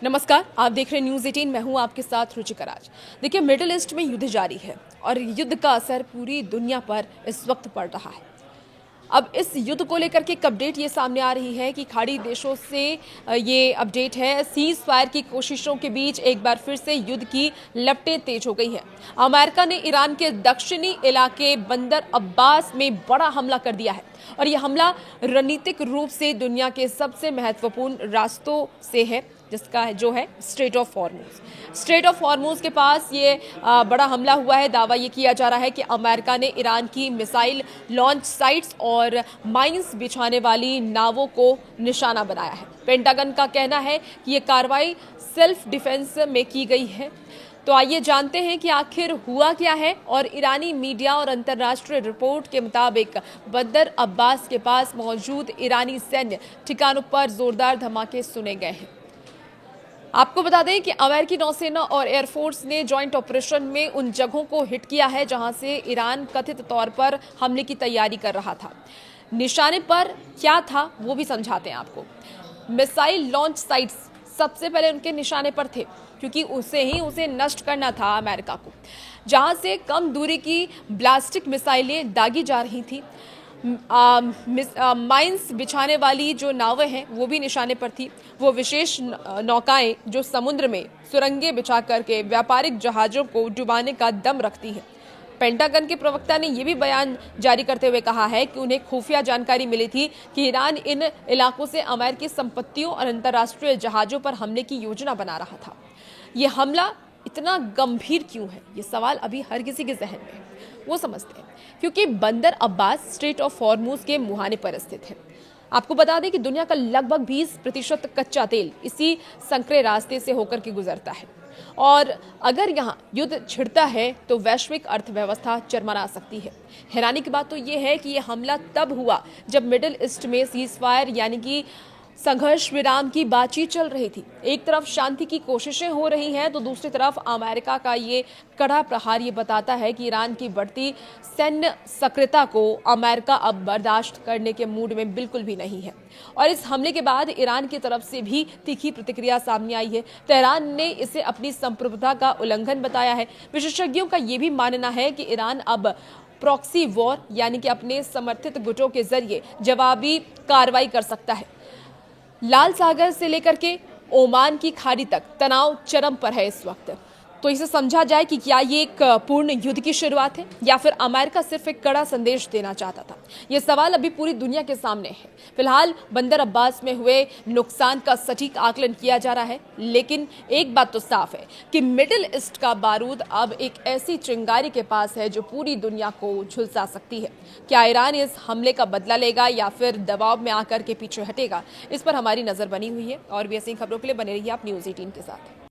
नमस्कार, आप देख रहे हैं न्यूज़ 18। मैं हूं आपके साथ रुचिका राज। देखिए, मिडिल ईस्ट में युद्ध जारी है और युद्ध का असर पूरी दुनिया पर इस वक्त पड़ रहा है। अब इस युद्ध को लेकर के एक अपडेट ये सामने आ रही है कि खाड़ी देशों से ये अपडेट है, सीज फायर की कोशिशों के बीच एक बार फिर से युद्ध की लपटें तेज हो गई हैं। अमेरिका ने ईरान के दक्षिणी इलाके बंदर अब्बास में बड़ा हमला कर दिया है और यह हमला रणनीतिक रूप से दुनिया के सबसे महत्वपूर्ण रास्तों से है, जिसका जो है स्ट्रेट ऑफ हॉर्मुज के पास ये बड़ा हमला हुआ है। दावा ये किया जा रहा है कि अमेरिका ने ईरान की मिसाइल लॉन्च साइट्स और माइंस बिछाने वाली नावों को निशाना बनाया है। पेंटागन का कहना है कि ये कार्रवाई सेल्फ डिफेंस में की गई है। तो आइए जानते हैं कि आखिर हुआ क्या है। और ईरानी मीडिया और अंतर्राष्ट्रीय रिपोर्ट के मुताबिक बंदर अब्बास के पास मौजूद ईरानी सैन्य ठिकानों पर जोरदार धमाके सुने गए हैं। आपको बता दें कि अमेरिकी नौसेना और एयरफोर्स ने जॉइंट ऑपरेशन में उन जगहों को हिट किया है जहां से ईरान कथित तौर पर हमले की तैयारी कर रहा था। निशाने पर क्या था वो भी समझाते हैं आपको। मिसाइल लॉन्च साइट्स सबसे पहले उनके निशाने पर थे, क्योंकि उसे नष्ट करना था अमेरिका को। जहां से कम दूरी की ब्लास्टिक मिसाइलें दागी जा रही थी। माइंस बिछाने वाली जो नावें हैं वो भी निशाने पर थी। वो विशेष नौकाएं जो समुद्र में सुरंगें बिछा करके व्यापारिक जहाजों को डुबाने का दम रखती हैं। पेंटागन के प्रवक्ता ने यह भी बयान जारी करते हुए कहा है कि उन्हें खुफिया जानकारी मिली थी कि ईरान इन इलाकों से अमेरिकी संपत्तियों और अंतर्राष्ट्रीय जहाजों पर हमले की योजना बना रहा था। यह हमला इतना गंभीर क्यों है, ये सवाल अभी हर किसी के जहन में है। वो समझते हैं क्योंकि बंदर अब्बास स्ट्रेट ऑफ हॉर्मुज के मुहाने पर स्थित है। आपको बता दें कि दुनिया का लगभग 20% कच्चा तेल इसी संकरे रास्ते से होकर के गुजरता है और अगर यहाँ युद्ध छिड़ता है तो वैश्विक अर्थव्यवस्था चरमरा सकती है। हैरानी की बात तो ये है कि यह हमला तब हुआ जब मिडिल ईस्ट में सीज फायर यानी कि संघर्ष विराम की बातचीत चल रही थी। एक तरफ शांति की कोशिशें हो रही हैं तो दूसरी तरफ अमेरिका का ये कड़ा प्रहार ये बताता है कि ईरान की बढ़ती सैन्य सक्रियता को अमेरिका अब बर्दाश्त करने के मूड में बिल्कुल भी नहीं है। और इस हमले के बाद ईरान की तरफ से भी तीखी प्रतिक्रिया सामने आई है। तेहरान ने इसे अपनी संप्रभुता का उल्लंघन बताया है। विशेषज्ञों का ये भी मानना है कि ईरान अब प्रॉक्सी वॉर यानी कि अपने समर्थित गुटों के जरिए जवाबी कार्रवाई कर सकता है। लाल सागर से लेकर के ओमान की खाड़ी तक तनाव चरम पर है इस वक्त। तो इसे समझा जाए कि क्या ये एक पूर्ण युद्ध की शुरुआत है या फिर अमेरिका सिर्फ एक कड़ा संदेश देना चाहता था। ये सवाल अभी पूरी दुनिया के सामने है। फिलहाल बंदर अब्बास में हुए नुकसान का सटीक आकलन किया जा रहा है, लेकिन एक बात तो साफ है कि मिडिल ईस्ट का बारूद अब एक ऐसी चिंगारी के पास है जो पूरी दुनिया को झुलसा सकती है। क्या ईरान इस हमले का बदला लेगा या फिर दबाव में आकर के पीछे हटेगा, इस पर हमारी नजर बनी हुई है। और भी ऐसी खबरों के लिए बने रहिए आप न्यूज़ 18 के साथ।